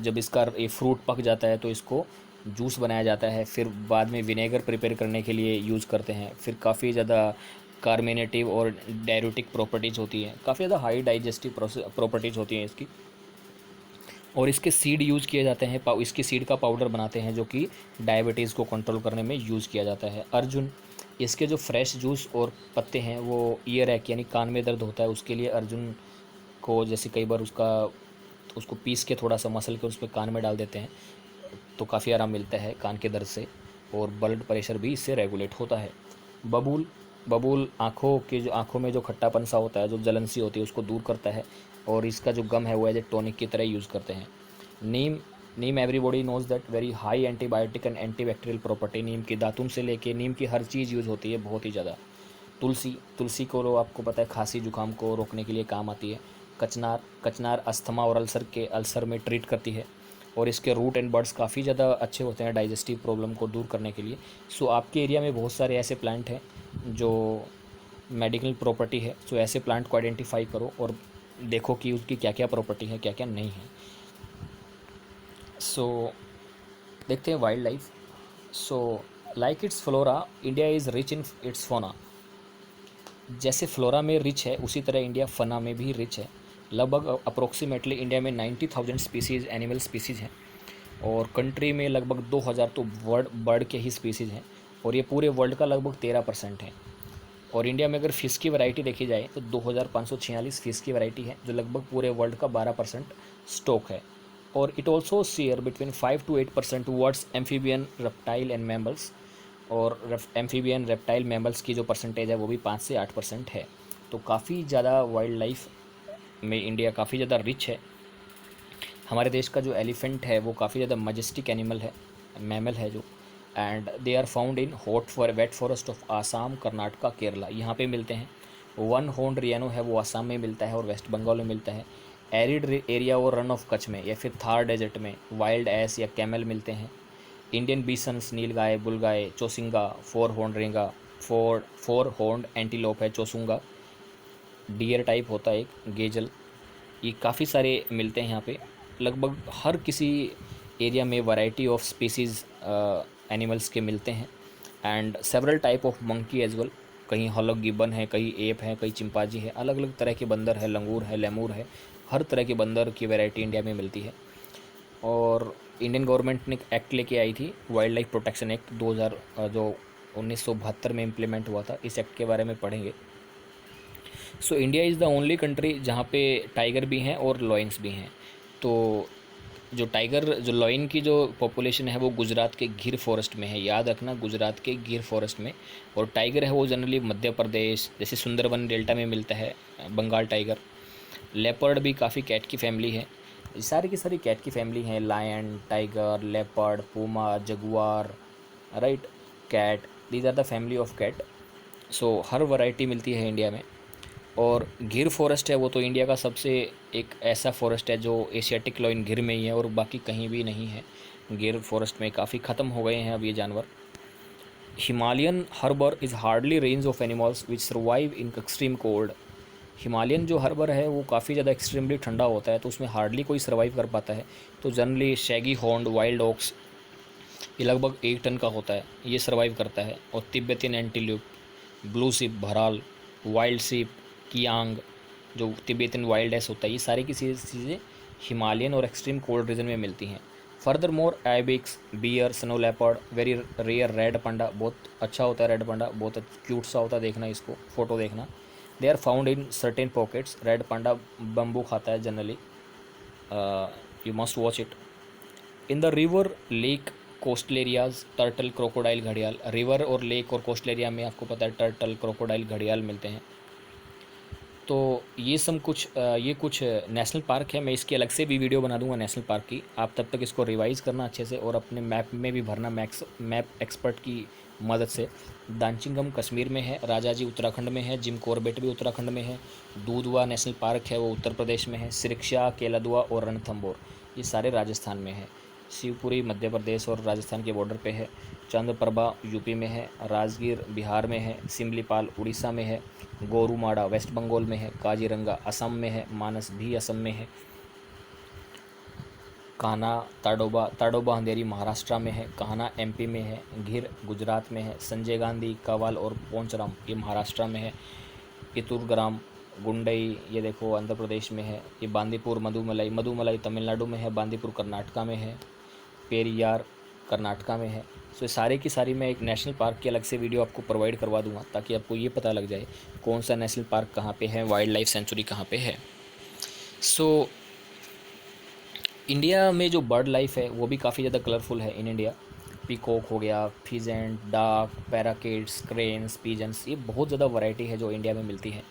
जब इसका ये फ्रूट पक जाता है तो इसको जूस बनाया जाता है, फिर बाद में विनेगर प्रिपेयर करने के लिए यूज़ करते हैं. फिर काफ़ी ज़्यादा कार्मिनेटिव और डाययूरेटिक प्रॉपर्टीज़ होती हैं, काफ़ी ज़्यादा हाई डाइजेस्टिव प्रॉपर्टीज़ होती हैं इसकी. और इसके सीड यूज़ किए जाते हैं, इसकी सीड का पाउडर बनाते हैं जो कि डायबिटीज़ को कंट्रोल करने में यूज़ किया जाता है. अर्जुन, इसके जो फ्रेश जूस और पत्ते हैं वो ईयर एक यानी कान में दर्द होता है उसके लिए अर्जुन को, जैसे कई बार उसको पीस के थोड़ा सा मसल के उस पर कान में डाल देते हैं तो काफ़ी आराम मिलता है कान के दर्द से. और ब्लड प्रेशर भी इससे रेगुलेट होता है. बबूल आँखों में जो खट्टापन सा होता है, जो जलन सी होती है, उसको दूर करता है. और इसका जो गम है वो एज ए टॉनिक की तरह यूज़ करते हैं. Neem everybody knows that very high antibiotic and antibacterial property. Neem की दातुन से लेके नीम की हर चीज़ यूज़ होती है बहुत ही ज़्यादा. तुलसी को आपको पता है खांसी जुकाम को रोकने के लिए काम आती है. कचनार कचनार अस्थमा और अल्सर में ट्रीट करती है, और इसके रूट एंड बर्ड्स काफ़ी ज़्यादा अच्छे होते हैं डाइजेस्टिव प्रॉब्लम को दूर करने के लिए। सो आपके एरिया में बहुत सारे ऐसे प्लांट हैं जो मेडिकल प्रॉपर्टी है, सो ऐसे प्लांट को आइडेंटिफाई करो और देखो कि उसकी क्या क्या प्रॉपर्टी है, क्या क्या नहीं है। सो देखते हैं wild life. So like it's flora, India is rich in its फोना। जैसे फ्लोरा में रिच है, उसी तरह इंडिया फना में भी रिच है। लगभग अप्रोक्सीमेटली इंडिया में 90,000 स्पीसीज़ एनिमल स्पीसीज़ हैं, और कंट्री में लगभग 2,000 तो बर्ड के ही स्पीसीज़ हैं, और ये पूरे वर्ल्ड का लगभग 13% है। और इंडिया में अगर फ़िश की वैरायटी देखी जाए तो 2,546 फ़िश की वैरायटी है, जो लगभग पूरे वर्ल्ड का 12% स्टॉक है। और it also share between 5 to 8% towards amphibian, reptile and mammals. और एम्फीबियन रेप्टाइल मैमल्स की जो परसेंटेज है वो भी 5 से 8% है। तो काफ़ी ज़्यादा वाइल्ड लाइफ में इंडिया काफ़ी ज़्यादा रिच है। हमारे देश का जो एलिफेंट है वो काफ़ी ज़्यादा मजेस्टिक एनिमल है, मैमल है जो, and they are found in wet forest of Assam, Karnataka, Kerala, यहाँ पे मिलते हैं। वन हॉर्न रियानो है वो आसाम में मिलता है और वेस्ट बंगाल में मिलता है। एरिड एरिया और रन ऑफ कच्छ में या फिर थार डेजर्ट में वाइल्ड एस या कैमल मिलते हैं। इंडियन बीसन्स, नीलगाय, बुलगाय, चोसिंगा, फोर हॉर्न रेंगा, फोर हॉर्न एंटीलोप है चोसुंगा, डियर टाइप होता है एक गेजल, ये काफ़ी सारे मिलते हैं यहाँ पे। लगभग हर किसी एरिया में वैरायटी ऑफ स्पीसीज़ एनिमल्स के मिलते हैं, and several type of monkey as well. कहीं हॉलॉक गिब्बन है, कहीं एप है, कहीं चिंपाजी है, अलग अलग तरह के बंदर है, लंगूर है, लेमूर है, हर तरह के बंदर की वैरायटी इंडिया में मिलती है। और इंडियन गवर्नमेंट ने एक्ट लेके आई थी, वाइल्ड लाइफ प्रोटेक्शन एक्ट 2000, जो 1972 में इम्प्लीमेंट हुआ था। इस एक्ट के बारे में पढ़ेंगे। So India is the only country जहाँ पे टाइगर भी हैं और लॉयंस भी हैं। तो जो लॉयन की जो पॉपुलेशन है वो गुजरात के गिर फॉरेस्ट में है, याद रखना, गुजरात के गिर फॉरेस्ट में। और टाइगर है वो जनरली मध्य प्रदेश, जैसे सुंदरबन डेल्टा में मिलता है, बंगाल टाइगर। लेपर्ड भी काफ़ी कैट की फैमिली है, सारी की सारी कैट की फैमिली हैं, lion, tiger, leopard, puma, jaguar, right, cat, these are the family of cat. So हर वैरायटी मिलती है इंडिया में। और गिर फॉरेस्ट है वो तो इंडिया का सबसे एक ऐसा फॉरेस्ट है जो एशियाटिक लॉयन गिर में ही है और बाकी कहीं भी नहीं है। गिर फॉरेस्ट में काफ़ी ख़त्म हो गए हैं अब ये जानवर। Himalayan harbour is hardly range of animals which survive in extreme cold. Himalayan जो हर्बर है वो काफ़ी ज़्यादा एक्सट्रीमली ठंडा होता है, तो उसमें हार्डली कोई सर्वाइव कर पाता है। तो generally shaggy horned wild ox, ये लगभग 1 टन का होता है, ये सर्वाइव करता है। और Tibetan antelope, blue SIP, भराल, wild SIP, Kiang, जो तिब्बतियन वाइल्ड एस होता है, ये सारी की चीज़ें हिमालयन और एक्सट्रीम कोल्ड रीजन में मिलती हैं। Furthermore ibex, bear, snow leopard, very rare red panda, बहुत अच्छा होता है रेड पांडा, बहुत क्यूट सा होता है, देखना इसको, फ़ोटो देखना। They are found in certain pockets. Red panda bamboo खाता है generally, you must watch it. In the river, lake, coastal areas, turtle, crocodile, घड़ियाल। रिवर और लेक और कोस्टल एरिया में आपको पता है टर्टल, क्रोकोडाइल, घड़ियाल मिलते हैं। तो ये कुछ नेशनल पार्क है। मैं इसकी अलग से भी वीडियो बना दूंगा नेशनल पार्क की, आप तब तक इसको रिवाइज़ करना अच्छे से और अपने मैप में भी भरना, मैप एक्सपर्ट की मदद से। दांचिंगम कश्मीर में है, राजाजी उत्तराखंड में है, जिम कॉर्बेट भी उत्तराखंड में है, दूधवा नेशनल पार्क है वो उत्तर प्रदेश में है, सिरक्षा, केलादुआ और रणथंबोर ये सारे राजस्थान में है। शिवपुरी मध्य प्रदेश और राजस्थान के बॉर्डर पे है। चंद्रप्रभा यूपी में है, राजगीर बिहार में है, सिमलीपाल उड़ीसा में है, गोरुमाड़ा वेस्ट बंगाल में है, काजीरंगा असम में है, मानस भी असम में है, कान्हा, ताडोबा अंधेरी महाराष्ट्र में है, कान्हा एमपी में है, घिर गुजरात में है, संजय गांधी, कवाल और पोंचराम ये महाराष्ट्र में है, इतुरग्राम, गुंडई ये देखो आंध्र प्रदेश में है, ये बांदीपुर, मधुमलाई तमिलनाडु में है, बांदीपुर कर्नाटका में है, पेरियार कर्नाटका में है। सो सारे की सारी मैं एक नेशनल पार्क की अलग से वीडियो आपको प्रोवाइड करवा दूंगा ताकि आपको ये पता लग जाए कौन सा नेशनल पार्क कहाँ पे है, वाइल्ड लाइफ सेंचुरी कहाँ पे है। सो इंडिया में जो बर्ड लाइफ है वो भी काफ़ी ज़्यादा कलरफुल है इन इंडिया। पीकॉक हो गया, फिजेंट, डाक, पैराकिट्स, क्रेन्स, पिजन्स, ये बहुत ज़्यादा वैरायटी है जो इंडिया में मिलती है।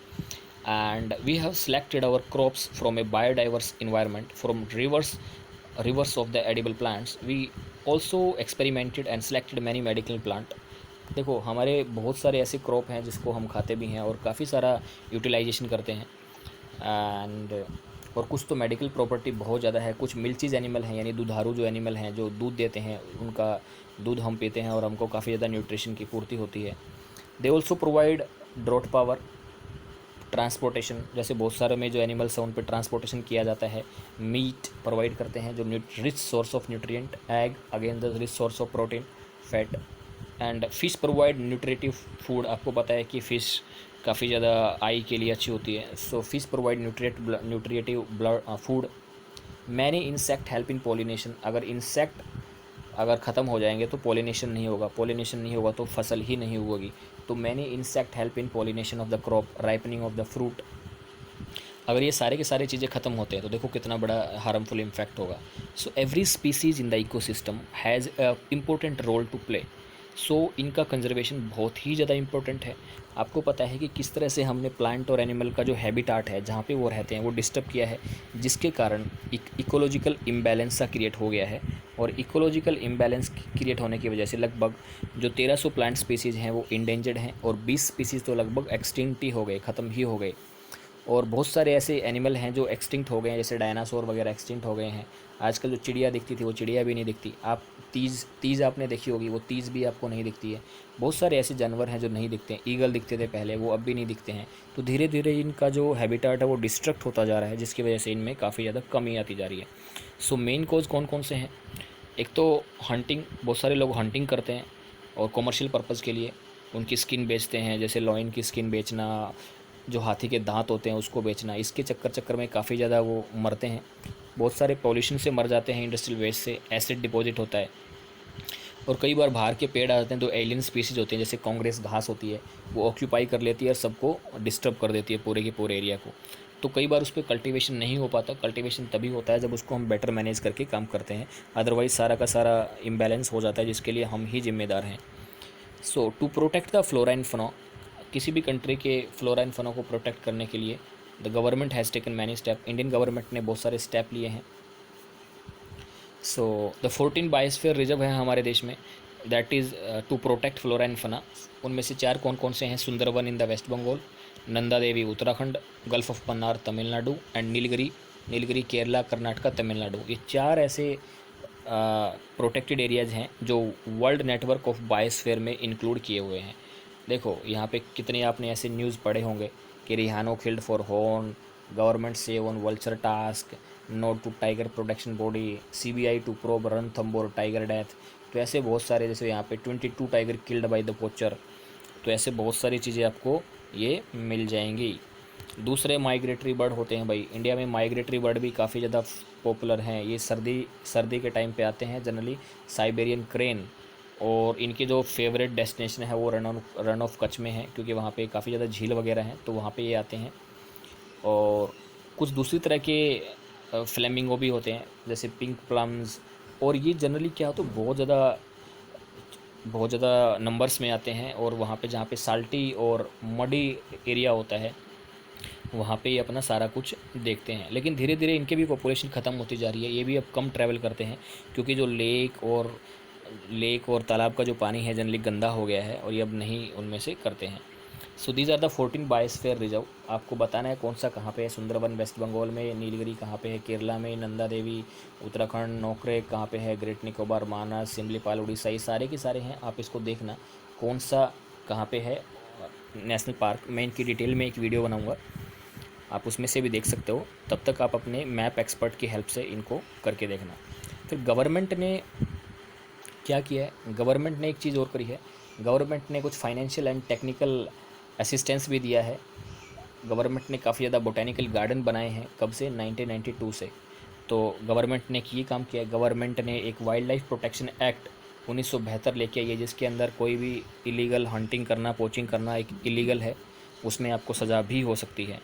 And we have selected our crops from a biodiverse environment, from rivers of the edible plants. We also experimented and selected many medicinal plant. देखो हमारे बहुत सारे ऐसे क्रॉप हैं जिसको हम खाते भी हैं और काफ़ी सारा यूटिलाइजेशन करते हैं। एंड और कुछ तो मेडिकल प्रॉपर्टी बहुत ज़्यादा है, कुछ मिल्चीज एनिमल हैं यानी दुधारू जो एनिमल हैं जो दूध देते हैं, उनका दूध हम पीते हैं और हमको काफ़ी ज़्यादा न्यूट्रिशन की पूर्ति होती है। They also provide draught power, transportation, जैसे बहुत सारे में जो एनिमल्स हैं उन पर ट्रांसपोर्टेशन किया जाता है। मीट प्रोवाइड करते हैं जो rich source of nutrient, egg again the rich source of protein, fat, and fish provide nutritive food. आपको पता है कि फ़िश काफ़ी ज़्यादा आई के लिए अच्छी होती है, so fish provide nutritive food. Many insect help in pollination, अगर इंसेक्ट अगर ख़त्म हो जाएंगे तो पोलिनेशन नहीं होगा, पोलिनेशन नहीं होगा तो फसल ही नहीं उगेगी। तो many insect help in pollination of the crop, ripening of the fruit. अगर ये सारे के सारे चीज़ें ख़त्म होते हैं तो देखो कितना बड़ा हार्मफुल इम्पैक्ट होगा। So every species in the ecosystem has a important role to play. So इनका कंजर्वेशन बहुत ही ज़्यादा इम्पोर्टेंट है। आपको पता है कि किस तरह से हमने प्लांट और एनिमल का जो हैबिटाट है जहाँ पे वो रहते हैं वो डिस्टर्ब किया है, जिसके कारण इकोलॉजिकल इम्बैलेंस सा क्रिएट हो गया है। और इकोलॉजिकल इम्बैलेंस क्रिएट होने की वजह से लगभग जो 1300 प्लांट स्पीसीज़ हैं वो इंडेंजर्ड हैं और 20 स्पीसीज़ तो लगभग एक्सटिंक्ट ही हो गए, ख़त्म ही हो गए। और बहुत सारे ऐसे एनिमल हैं जो एक्सटिंक्ट हो गए हैं, जैसे डायनासोर वगैरह एक्सटिंक्ट हो गए हैं। आजकल जो चिड़िया दिखती थी वो चिड़िया भी नहीं दिखती। आप तीज़ आपने देखी होगी, वो तीज़ भी आपको नहीं दिखती है। बहुत सारे ऐसे जानवर हैं जो नहीं दिखते हैं। ईगल दिखते थे पहले, वो अब भी नहीं दिखते हैं। तो धीरे धीरे इनका जो हैबिटाट है वो डिस्ट्रक्ट होता जा रहा है, जिसकी वजह से इनमें काफ़ी ज़्यादा कमी आती जा रही है। सो मेन कॉज कौन कौन से हैं? एक तो हंटिंग, बहुत सारे लोग हंटिंग करते हैं और कॉमर्शियल पर्पज़ के लिए उनकी स्किन बेचते हैं, जैसे लॉइन की स्किन बेचना, जो हाथी के दांत होते हैं उसको बेचना। इसके चक्कर में काफ़ी ज़्यादा वो मरते हैं। बहुत सारे पॉल्यूशन से मर जाते हैं, इंडस्ट्रियल वेस्ट से, एसिड डिपॉजिट होता है। और कई बार बाहर के पेड़ आ जाते हैं तो एलियन स्पीसीज होते हैं, जैसे कांग्रेस घास होती है, वो ऑक्यूपाई कर लेती है और सबको डिस्टर्ब कर देती है, पूरे के पूरे एरिया को। तो कई बार उस पर कल्टीवेशन नहीं हो पाता। कल्टीवेशन तभी होता है जब उसको हम बेटर मैनेज करके काम करते हैं, अदरवाइज़ सारा का सारा इम्बैलेंस हो जाता है, जिसके लिए हम ही जिम्मेदार हैं। So to protect the flora and fauna, किसी भी कंट्री के फ्लोरा एंड फौना को प्रोटेक्ट करने के लिए the government has taken many step, Indian government ने बहुत सारे स्टेप लिए हैं। सो द 14 बायोस्फीयर रिजर्व है हमारे देश में, that is to protect flora and fauna. उनमें से 4 कौन कौन से हैं? Sundarban in the West Bengal, Nanda Devi Uttarakhand, gulf of Mannar Tamil Nadu, and Nilgiri Kerala, Karnataka, Tamil Nadu. ये 4 ऐसे प्रोटेक्टेड एरियाज़ हैं जो वर्ल्ड नेटवर्क ऑफ बायोस्फीयर में इंक्लूड किए हुए हैं। देखो यहाँ पे कितने आपने ऐसे न्यूज़ पढ़े होंगे कि rhino killed for horn, government save on vulture task, note to tiger protection body, CBI to probe Ranthambore tiger death. तो ऐसे बहुत सारे, जैसे यहाँ पे 22 tiger killed by the poacher. तो ऐसे बहुत सारी चीज़ें आपको ये मिल जाएंगी। दूसरे माइग्रेटरी बर्ड होते हैं भाई, इंडिया में माइग्रेटरी बर्ड भी काफ़ी ज़्यादा पॉपुलर हैं। ये सर्दी के टाइम पे आते हैं जनरली, साइबेरियन क्रेन। और इनके जो फेवरेट डेस्टिनेशन है वो रन ऑफ कच्छ में है, क्योंकि वहाँ पे काफ़ी ज़्यादा झील वगैरह हैं, तो वहाँ पे ये आते हैं। और कुछ दूसरी तरह के फ्लेमिंगो भी होते हैं, जैसे पिंक प्लम्स। और ये जनरली क्या हो तो बहुत ज़्यादा नंबर्स में आते हैं, और वहाँ पे जहाँ पे साल्टी और मडी एरिया होता है वहाँ पे ये अपना सारा कुछ देखते हैं। लेकिन धीरे धीरे इनके भी पॉपुलेशन ख़त्म होती जा रही है, ये भी अब कम ट्रैवल करते हैं, क्योंकि जो लेक और तालाब का जो पानी है जनरली गंदा हो गया है और ये अब नहीं उनमें से करते हैं। So these are the 14 biosphere reserve. आपको बताना है कौन सा कहाँ पे है। सुंदरवन वेस्ट बंगाल में, नीलगिरी कहाँ पे है केरला में, नंदा देवी उत्तराखंड, नोकरेक कहाँ पे है, ग्रेट निकोबार, मानस, सिमलीपाल उड़ीसा, ये सारे के सारे हैं। आप इसको देखना कौन सा कहाँ पे है नेशनल पार्क। मैं इनकी डिटेल में एक वीडियो बनाऊँगा, आप उसमें से भी देख सकते हो। तब तक आप अपने मैप एक्सपर्ट की हेल्प से इनको करके देखना। फिर गवर्नमेंट ने क्या किया है? गवर्नमेंट ने एक चीज़ और करी है, गवर्नमेंट ने कुछ फाइनेंशियल एंड टेक्निकल असिस्टेंस भी दिया है। गवर्नमेंट ने काफ़ी ज़्यादा बोटेनिकल गार्डन बनाए हैं, कब से? 1992 से। तो गवर्नमेंट ने ये काम किया है, गवर्नमेंट ने एक वाइल्ड लाइफ प्रोटेक्शन एक्ट 1972 लेके आई है, जिसके अंदर कोई भी इलीगल हंटिंग करना, पोचिंग करना एक इलीगल है, उसमें आपको सज़ा भी हो सकती है।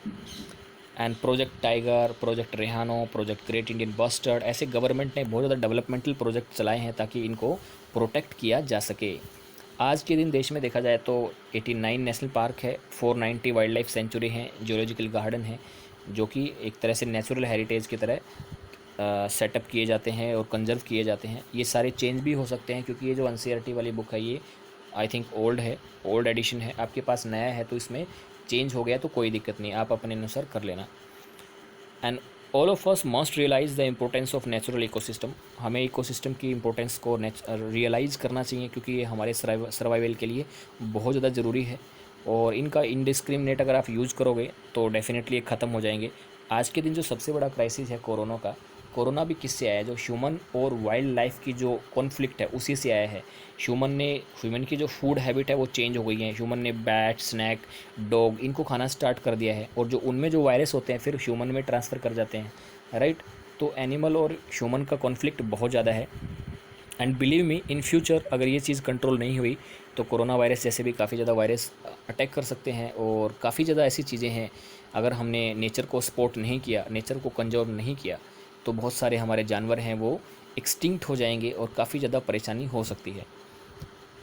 And project tiger, project rhino, project great Indian bustard, ऐसे गवर्नमेंट ने बहुत ज़्यादा डेवलपमेंटल प्रोजेक्ट चलाए हैं ताकि इनको प्रोटेक्ट किया जा सके। आज के दिन देश में देखा जाए तो 89 नेशनल पार्क है, 490 वाइल्ड लाइफ सेंचुरी हैं, जियोलॉजिकल गार्डन है, जो कि एक तरह से नेचुरल हेरिटेज की तरह सेटअप किए जाते हैं और कंजर्व किए जाते हैं। ये सारे चेंज भी हो सकते हैं, क्योंकि ये जो NCERT वाली बुक है ये आई थिंक ओल्ड है, ओल्ड एडिशन है। आपके पास नया है तो इसमें चेंज हो गया तो कोई दिक्कत नहीं, आप अपने अनुसार कर लेना। And all of us must realise the importance of natural ecosystem. हमें इकोसिस्टम की इम्पोर्टेंस को रियलाइज़ करना चाहिए, क्योंकि ये हमारे सर्वाइवल के लिए बहुत ज़्यादा ज़रूरी है। और इनका इनडिस्क्रिमिनेट अगर आप यूज़ करोगे तो डेफिनेटली ये ख़त्म हो जाएंगे। आज के दिन जो सबसे बड़ा क्राइसिस है कोरोना भी किससे आया है? जो ह्यूमन और वाइल्ड लाइफ की जो कॉन्फ्लिक्ट है उसी से आया है। ह्यूमन की जो फूड हैबिट है वो चेंज हो गई है। ह्यूमन ने बैट, स्नैक, डॉग इनको खाना स्टार्ट कर दिया है, और जो उनमें जो वायरस होते हैं फिर ह्यूमन में ट्रांसफ़र कर जाते हैं, राइट। तो एनिमल और ह्यूमन का कॉन्फ्लिक्ट बहुत ज़्यादा है। And believe me, in future अगर ये चीज़ कंट्रोल नहीं हुई तो कोरोना वायरस जैसे भी काफ़ी ज़्यादा वायरस अटैक कर सकते हैं। और काफ़ी ज़्यादा ऐसी चीज़ें हैं, अगर हमने नेचर को सपोर्ट नहीं किया, नेचर को कंजर्व नहीं किया, तो बहुत सारे हमारे जानवर हैं वो एक्सटिंक्ट हो जाएंगे और काफ़ी ज़्यादा परेशानी हो सकती है।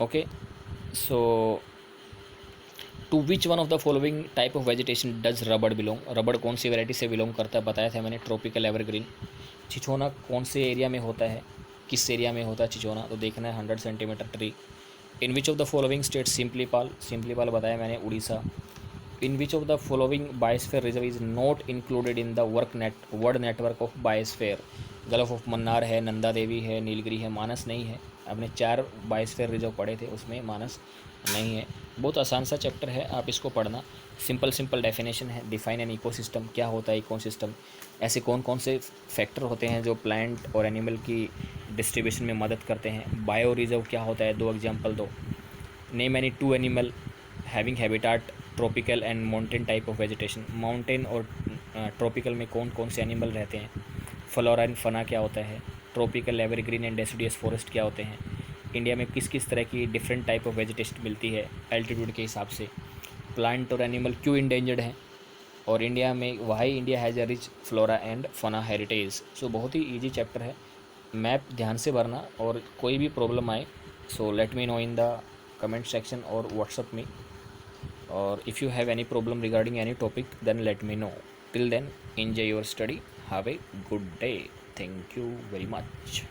Okay, so to which one of the following type of vegetation does rubber belong? रबड़ कौन सी वैरायटी से बिलोंग करता है? बताया था मैंने, ट्रॉपिकल एवरग्रीन। छिछोना कौन से एरिया में होता है? किस एरिया में होता है छिछोना? तो देखना है 100 centimetre tree. In which of the following state Simlipal बताया मैंने, Orissa. In which of the following biosphere reserve is not included in the world network of biosphere? Gulf of Mannar है, नंदा देवी है, नीलगिरी है, मानस नहीं है। आपने 4 बायोस्फीयर रिजर्व पढ़े थे, उसमें मानस नहीं है। बहुत आसान सा चैप्टर है, आप इसको पढ़ना। सिंपल डेफिनेशन है। डिफाइन एन इकोसिस्टम, क्या होता है इकोसिस्टम? ऐसे कौन कौन से फैक्टर होते हैं जो प्लांट और एनिमल की डिस्ट्रीब्यूशन में मदद करते हैं? बायो रिजर्व क्या होता है? 2 एग्जाम्पल दो। Name any 2 animal having habitat tropical and mountain type of vegetation. Mountain और ट्रॉपिकल में कौन कौन से एनिमल रहते हैं? फ्लोरा एंड फना क्या होता है? Tropical evergreen and deciduous forest क्या होते हैं? इंडिया में किस किस तरह की डिफरेंट टाइप ऑफ वेजिटेशन मिलती है एल्टीट्यूड के हिसाब से? प्लांट और एनिमल क्यों इंडेंजर्ड हैं? और इंडिया में why India has a rich flora and fauna heritage. So बहुत ही ईजी चैप्टर है, मैप ध्यान से भरना। और कोई भी प्रॉब्लम आए so let me know in the comment section और व्हाट्सअप में। और if you have any problem regarding any topic, then let me know. Till then, enjoy your study. Have a good day. Thank you very much.